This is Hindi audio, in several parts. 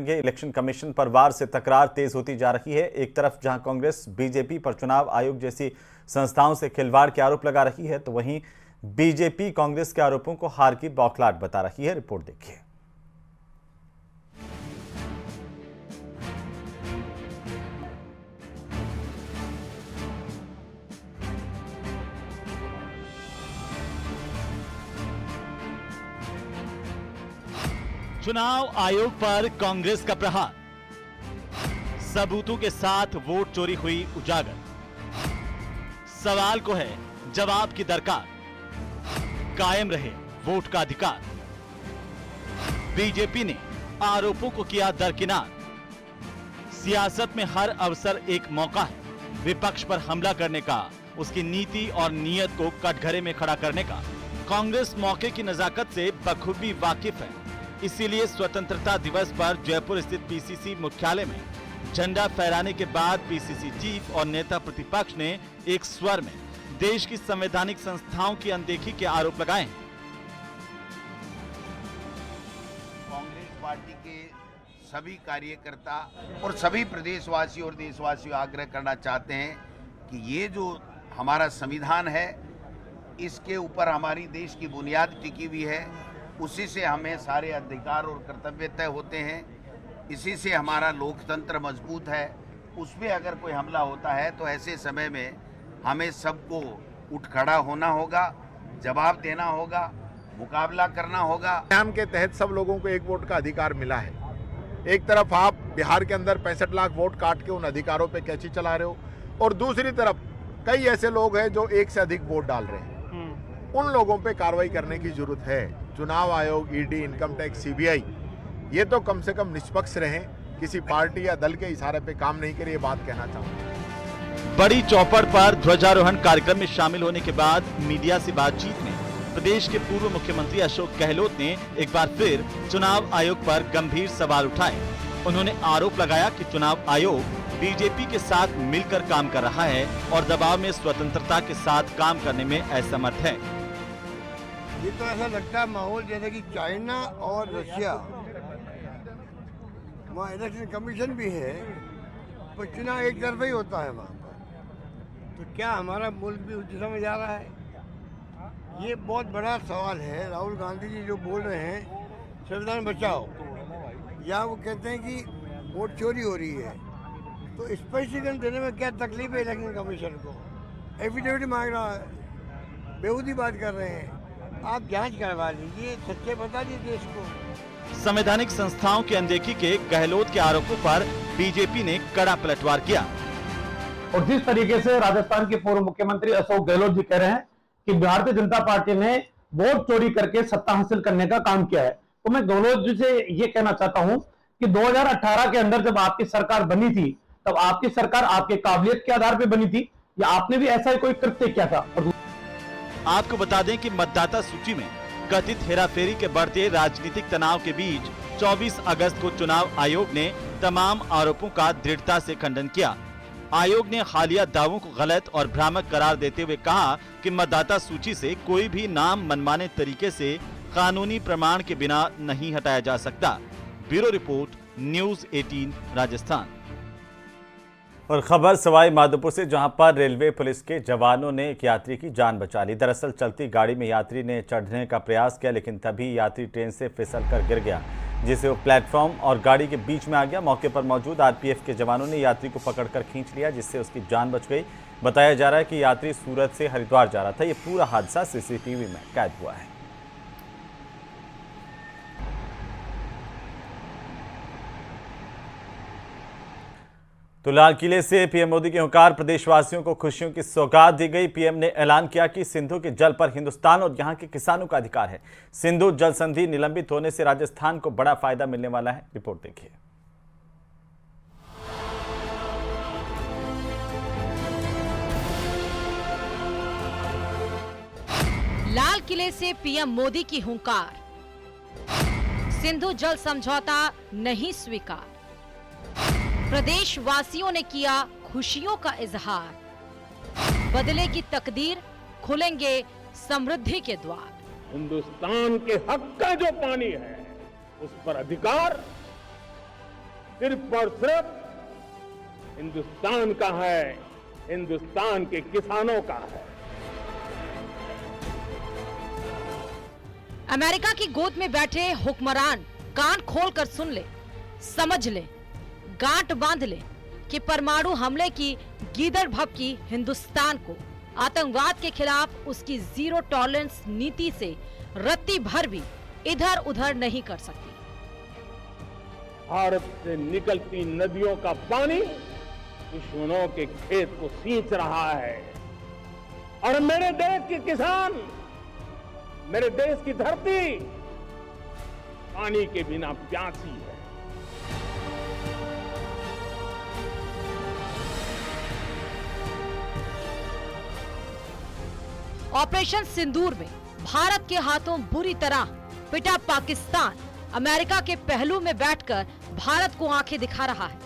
करेंगे। इलेक्शन कमीशन पर वार से तकरार तेज होती जा रही है। एक तरफ जहां कांग्रेस बीजेपी पर चुनाव आयोग जैसी संस्थाओं से खिलवाड़ के आरोप लगा रही है, तो वहीं बीजेपी कांग्रेस के आरोपों को हार की बौखलाहट बता रही है। रिपोर्ट देखिए। चुनाव आयोग पर कांग्रेस का प्रहार, सबूतों के साथ वोट चोरी हुई उजागर। सवाल को है जवाब की दरकार, कायम रहे वोट का अधिकार। बीजेपी ने आरोपों को किया दरकिनार। सियासत में हर अवसर एक मौका है विपक्ष पर हमला करने का, उसकी नीति और नीयत को कटघरे में खड़ा करने का। कांग्रेस मौके की नजाकत से बखूबी वाकिफ है, इसीलिए स्वतंत्रता दिवस पर जयपुर स्थित पीसीसी मुख्यालय में झंडा फहराने के बाद पीसीसी चीफ और नेता प्रतिपक्ष ने एक स्वर में देश की संवैधानिक संस्थाओं की अनदेखी के आरोप लगाए हैं। कांग्रेस पार्टी के सभी कार्यकर्ता और सभी प्रदेशवासी और देशवासी आग्रह करना चाहते हैं कि ये जो हमारा संविधान है, इसके ऊपर हमारी देश की बुनियाद टिकी हुई है। उसी से हमें सारे अधिकार और कर्तव्य तय होते हैं, इसी से हमारा लोकतंत्र मजबूत है। उसमें अगर कोई हमला होता है तो ऐसे समय में हमें सबको उठ खड़ा होना होगा, जवाब देना होगा, मुकाबला करना होगा। संविधान के तहत सब लोगों को एक वोट का अधिकार मिला है। एक तरफ आप बिहार के अंदर 65 लाख वोट काट के उन अधिकारों पे कैची चला रहे हो, और दूसरी तरफ कई ऐसे लोग हैं जो एक से अधिक वोट डाल रहे हैं। उन लोगों पे कार्रवाई करने की जरूरत है। चुनाव आयोग, ईडी, इनकम टैक्स, सीबीआई, ये तो कम से कम निष्पक्ष रहें, किसी पार्टी या दल के इशारे पे काम नहीं करे, ये बात कहना चाहूँगा। बड़ी चौपड़ पर ध्वजारोहण कार्यक्रम में शामिल होने के बाद मीडिया से बातचीत में प्रदेश के पूर्व मुख्यमंत्री अशोक गहलोत ने एक बार फिर चुनाव आयोग पर गंभीर सवाल उठाए। उन्होंने आरोप लगाया कि चुनाव आयोग बीजेपी के साथ मिलकर काम कर रहा है और दबाव में स्वतंत्रता के साथ काम करने में असमर्थ है। ये तो ऐसा लगता है माहौल जैसे कि चाइना और रशिया, वहाँ इलेक्शन कमीशन भी है पर चुनाव एक तरफा ही होता है वहाँ पर। तो क्या हमारा मुल्क भी उस दिशा में जा रहा है? ये बहुत बड़ा सवाल है। राहुल गांधी जी जो बोल रहे हैं संविधान बचाओ, या वो कहते हैं कि वोट चोरी हो रही है, तो स्पष्टीकरण देने में क्या तकलीफ है इलेक्शन कमीशन को? एफिडेविट मांग रहा है, बेहूदी बात कर रहे हैं। आप जांच करवा लीजिए, सच्चे बता दीजिए देश को। संवैधानिक संस्थाओं की अनदेखी के गहलोत के आरोपों पर बीजेपी ने कड़ा पलटवार किया। और जिस तरीके से राजस्थान के पूर्व मुख्यमंत्री अशोक गहलोत जी कह रहे हैं कि भारतीय जनता पार्टी ने वोट चोरी करके सत्ता हासिल करने का काम किया है, तो मैं गहलोत जी से ये कहना चाहता हूं कि 2018 के अंदर जब आपकी सरकार बनी थी, तब आपकी सरकार आपके काबिलियत के आधार पर बनी थी या आपने भी ऐसा कोई कृत्य किया था? आपको बता दें कि मतदाता सूची में कथित हेराफेरी के बढ़ते राजनीतिक तनाव के बीच 24 अगस्त को चुनाव आयोग ने तमाम आरोपों का दृढ़ता से खंडन किया। आयोग ने हालिया दावों को गलत और भ्रामक करार देते हुए कहा कि मतदाता सूची से कोई भी नाम मनमाने तरीके से कानूनी प्रमाण के बिना नहीं हटाया जा सकता। Bureau report, news 18 Rajasthan. और खबर सवाई माधोपुर से, जहां पर रेलवे पुलिस के जवानों ने एक यात्री की जान बचा ली। दरअसल चलती गाड़ी में यात्री ने चढ़ने का प्रयास किया, लेकिन तभी यात्री ट्रेन से फिसलकर गिर गया, जिससे वो प्लेटफॉर्म और गाड़ी के बीच में आ गया। मौके पर मौजूद आरपीएफ के जवानों ने यात्री को पकड़कर खींच लिया, जिससे उसकी जान बच गई। बताया जा रहा है कि यात्री सूरत से हरिद्वार जा रहा था। ये पूरा हादसा सीसीटीवी में कैद हुआ है। तो लाल किले से पीएम मोदी के हुंकार, प्रदेशवासियों को खुशियों की सौगात दी गई। पीएम ने ऐलान किया कि सिंधु के जल पर हिंदुस्तान और यहां के किसानों का अधिकार है। सिंधु जल संधि निलंबित होने से राजस्थान को बड़ा फायदा मिलने वाला है। रिपोर्ट देखिए। लाल किले से पीएम मोदी की हुंकार, सिंधु जल समझौता नहीं स्वीकार। प्रदेश वासियों ने किया खुशियों का इजहार, बदलेगी तकदीर, खुलेंगे समृद्धि के द्वार। हिंदुस्तान के हक का जो पानी है उस पर अधिकार सिर्फ और सिर्फ हिंदुस्तान का है, हिंदुस्तान के किसानों का है। अमेरिका की गोद में बैठे हुक्मरान कान खोलकर सुन ले, समझ ले, गांठ बांध ले कि परमाणु हमले की गीदड़ भभकी हिंदुस्तान को आतंकवाद के खिलाफ उसकी जीरो टॉलरेंस नीति से रत्ती भर भी इधर उधर नहीं कर सकती। भारत से निकलती नदियों का पानी दुश्मनों के खेत को सींच रहा है और मेरे देश के किसान, मेरे देश की धरती पानी के बिना प्यासी है। ऑपरेशन सिंदूर में भारत के हाथों बुरी तरह पिटा पाकिस्तान अमेरिका के पहलू में बैठकर भारत को आंखें दिखा रहा है।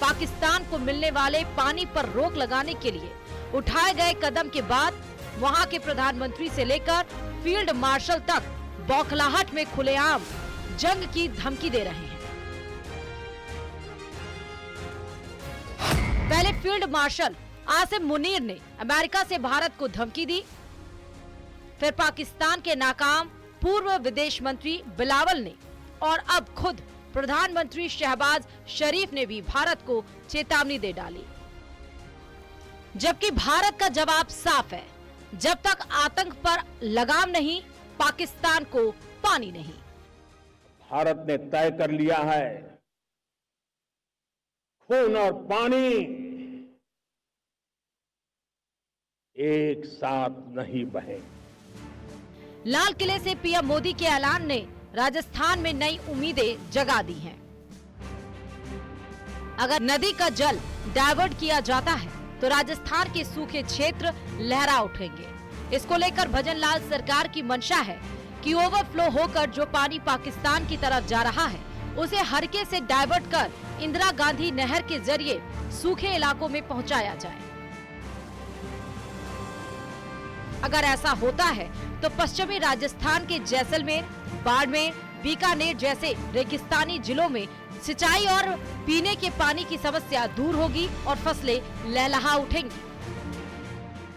पाकिस्तान को मिलने वाले पानी पर रोक लगाने के लिए उठाए गए कदम के बाद वहां के प्रधानमंत्री से लेकर फील्ड मार्शल तक बौखलाहट में खुलेआम जंग की धमकी दे रहे हैं। पहले फील्ड मार्शल आसिम मुनीर ने अमेरिका से भारत को धमकी दी, फिर पाकिस्तान के नाकाम पूर्व विदेश मंत्री बिलावल ने और अब खुद प्रधानमंत्री शहबाज शरीफ ने भी भारत को चेतावनी दे डाली। जबकि भारत का जवाब साफ है, जब तक आतंक पर लगाम नहीं, पाकिस्तान को पानी नहीं। भारत ने तय कर लिया है, खून और पानी एक साथ नहीं बहे। लाल किले से पीएम मोदी के ऐलान ने राजस्थान में नई उम्मीदें जगा दी हैं। अगर नदी का जल डाइवर्ट किया जाता है तो राजस्थान के सूखे क्षेत्र लहरा उठेंगे। इसको लेकर भजनलाल सरकार की मंशा है कि ओवरफ्लो होकर जो पानी पाकिस्तान की तरफ जा रहा है उसे हरके से डाइवर्ट कर इंदिरा गांधी नहर के जरिए सूखे इलाकों में पहुंचाया जाए। अगर ऐसा होता है तो पश्चिमी राजस्थान के जैसलमेर, बाड़मेर, बीकानेर जैसे रेगिस्तानी जिलों में सिंचाई और पीने के पानी की समस्या दूर होगी और फसलें लहलहा उठेंगी।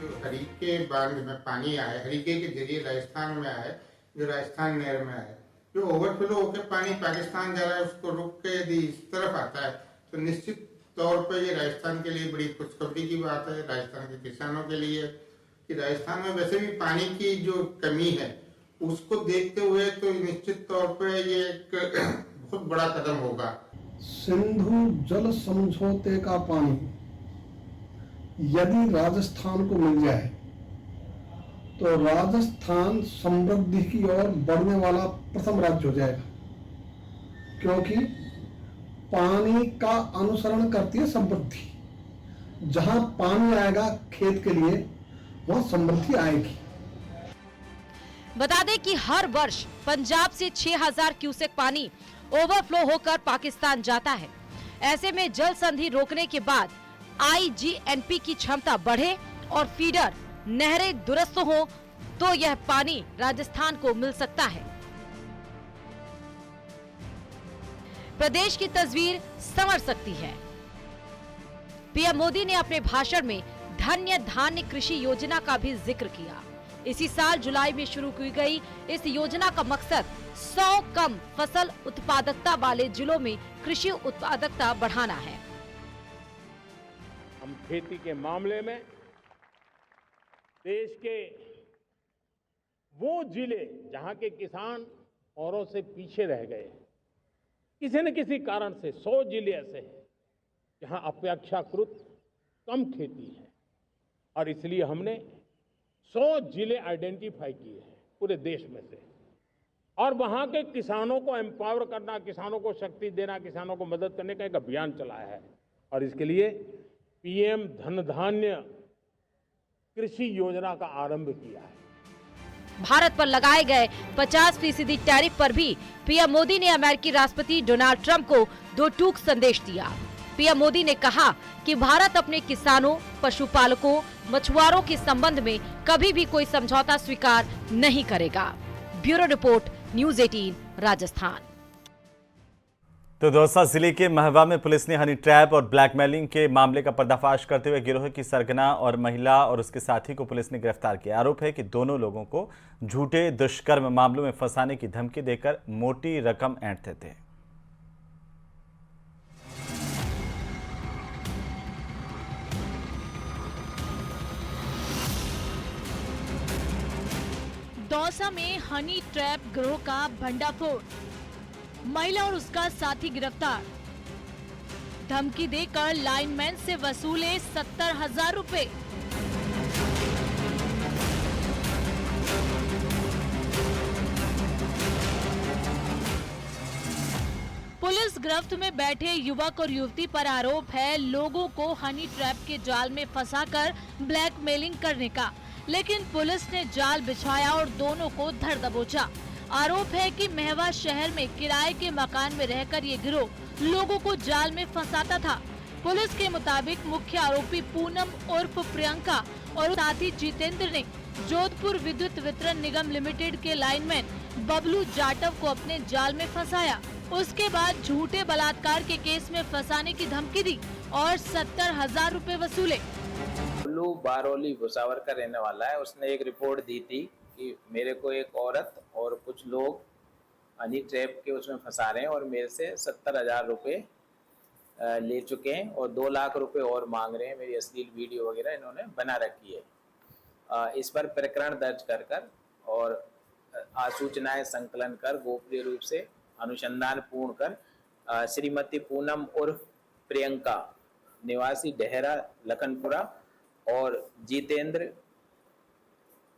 जो हरीके बांध में पानी आया है, हरीके के जरिए राजस्थान में आया है, जो राजस्थान नहर में आया, जो ओवरफ्लो होकर पानी पाकिस्तान जा रहा है, उसको रुक के यदि इस तरफ आता है तो निश्चित तौर पर ये राजस्थान के लिए बड़ी खुशखबरी की बात है। राजस्थान के किसानों के लिए कि राजस्थान में वैसे भी पानी की जो कमी है उसको देखते हुए तो निश्चित तौर पे ये एक बहुत बड़ा कदम होगा। सिंधु जल समझौते का पानी यदि राजस्थान को मिल जाए तो राजस्थान समृद्धि की ओर बढ़ने वाला प्रथम राज्य हो जाएगा, क्योंकि पानी का अनुसरण करती है समृद्धि। जहां पानी आएगा खेत के लिए वहां समृद्धि आएगी। बता दें कि हर वर्ष पंजाब से 6000 क्यूसेक पानी ओवरफ्लो होकर पाकिस्तान जाता है। ऐसे में जल संधि रोकने के बाद आईजीएनपी की क्षमता बढ़े और फीडर नहरें दुरुस्त हो तो यह पानी राजस्थान को मिल सकता है। प्रदेश की तस्वीर संवर सकती है। पीएम मोदी ने अपने भाषण में धन्य धान्य कृषि योजना का भी जिक्र किया। इसी साल जुलाई में शुरू की गई इस योजना का मकसद 100 कम फसल उत्पादकता वाले जिलों में कृषि उत्पादकता बढ़ाना है। हम खेती के मामले में देश के वो जिले जहां के किसान औरों से पीछे रह गए, किसी न किसी कारण से 100 जिले ऐसे हैं जहां अपेक्षाकृत कम खेती है और इसलिए हमने 100 जिले आइडेंटिफाई किए हैं पूरे देश में से और वहां के किसानों को एम्पावर करना, किसानों को शक्ति देना, किसानों को मदद करने का एक अभियान चलाया है और इसके लिए पीएम धन धान्य कृषि योजना का आरंभ किया है। भारत पर लगाए गए 50% टैरिफ पर भी पीएम मोदी ने अमेरिकी राष्ट्रपति डोनाल्ड ट्रंप को दो टूक संदेश दिया। पीएम मोदी ने कहा कि भारत अपने किसानों, पशुपालकों, मछुआरों के संबंध में कभी भी कोई समझौता स्वीकार नहीं करेगा। Bureau report, news 18 Rajasthan. तो दौसा जिले के महवा में पुलिस ने हनी ट्रैप और ब्लैकमेलिंग के मामले का पर्दाफाश करते हुए गिरोह की सरगना और महिला और उसके साथी को पुलिस ने गिरफ्तार किया। आरोप है कि दोनों लोगों को झूठे दुष्कर्म मामलों में फंसाने की धमकी देकर मोटी रकम ऐंठते थे। दौसा में हनी ट्रैप गिरोह का भंडाफोड़, महिला और उसका साथी गिरफ्तार, धमकी देकर लाइनमैन से वसूले 70,000 रुपए। पुलिस गिरफ्त में बैठे युवक और युवती पर आरोप है लोगों को हनी ट्रैप के जाल में फंसाकर ब्लैकमेलिंग करने का, लेकिन पुलिस ने जाल बिछाया और दोनों को धर दबोचा। आरोप है कि महवा शहर में किराए के मकान में रहकर ये गिरोह लोगों को जाल में फंसाता था। पुलिस के मुताबिक मुख्य आरोपी पूनम उर्फ प्रियंका और साथी जितेंद्र ने जोधपुर विद्युत वितरण निगम लिमिटेड के लाइनमैन बबलू जाटव को अपने जाल में फंसाया। उसके बाद झूठे बलात्कार के केस में फंसाने की धमकी दी और 70,000 रुपए वसूले। बबलू बारौली भुसावर का रहने वाला है। उसने एक रिपोर्ट दी थी कि मेरे को एक औरत और कुछ लोग हनी ट्रैप के उसमें फंसा रहे हैं और मेरे से 70,000 रुपये ले चुके हैं और 2 लाख रुपए और मांग रहे हैं। मेरी अश्लील वीडियो वगैरह इन्होंने बना रखी है। इस पर प्रकरण दर्ज कर और आसूचनाएं संकलन कर गोपनीय रूप से अनुसंधान पूर्ण कर श्रीमती पूनम उर्फ प्रियंका निवासी डेहरा लखनपुरा और जितेंद्र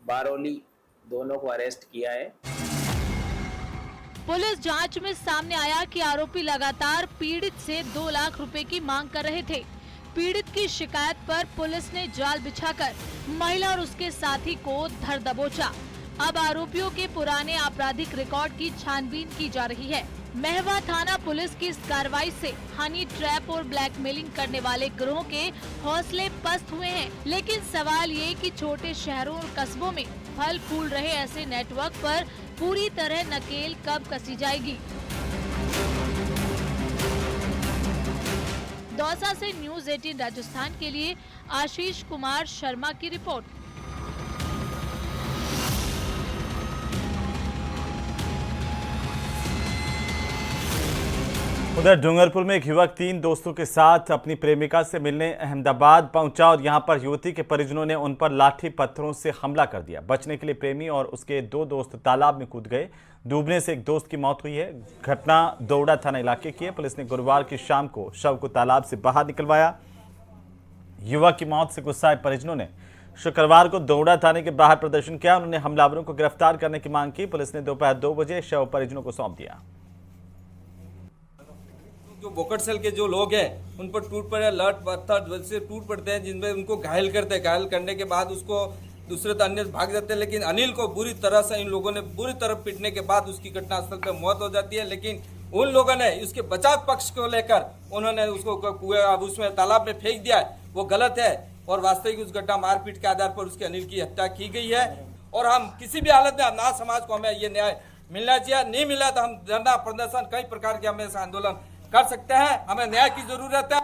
बारौली दोनों को अरेस्ट किया है। पुलिस जांच में सामने आया कि आरोपी लगातार पीड़ित से 2 लाख रुपए की मांग कर रहे थे। पीड़ित की शिकायत पर पुलिस ने जाल बिछाकर महिला और उसके साथी को धर दबोचा। अब आरोपियों के पुराने आपराधिक रिकॉर्ड की छानबीन की जा रही है। महवा थाना पुलिस की इस कार्रवाई से हनी ट्रैप और ब्लैकमेलिंग करने वाले गिरोह के हौसले पस्त हुए हैं, लेकिन सवाल ये कि छोटे शहरों और कस्बों में फल फूल रहे ऐसे नेटवर्क पर पूरी तरह नकेल कब कसी जाएगी। दौसा से न्यूज़ 18 राजस्थान के लिए आशीष कुमार शर्मा की रिपोर्ट। उधर डूंगरपुर में एक युवक 3 दोस्तों के साथ अपनी प्रेमिका से मिलने अहमदाबाद पहुंचा और यहां पर युवती के परिजनों ने उन पर लाठी पत्थरों से हमला कर दिया। बचने के लिए प्रेमी और उसके 2 दोस्त तालाब में कूद गए। डूबने से एक दोस्त की मौत हुई है। घटना दौड़ा थाना इलाके की है। पुलिस ने गुरुवार की शाम को शव को तालाब से बाहर निकलवाया। युवक की मौत से गुस्साए परिजनों ने शुक्रवार को दौड़ा थाने के बाहर प्रदर्शन किया। उन्होंने हमलावरों को गिरफ्तार करने की मांग की। पुलिस ने दोपहर 2 बजे शव परिजनों को सौंप दिया। जो बोकटसल के जो लोग हैं उन पर टूट पड़े लट पत्थर से टूट पड़ते हैं, जिनमें उनको घायल करते हैं। घायल करने के बाद उसको दूसरे अन्य भाग जाते हैं, लेकिन अनिल को बुरी तरह से इन लोगों ने बुरी तरह पीटने के बाद उसकी घटनास्थल पर मौत हो जाती है। लेकिन उन लोगों ने उसके बचाव पक्ष को लेकर उन्होंने उसको कुएं उसमें तालाब में फेंक दिया है, वो गलत है और वास्तविक उस घटना मारपीट के आधार पर उसके अनिल की हत्या की गई है। और हम किसी भी हालत में अनाथ समाज को हमें ये न्याय मिलना चाहिए। नहीं मिला तो हम धरना प्रदर्शन कई प्रकार के हमें आंदोलन कर सकते हैं। हमें न्याय की जरूरत है।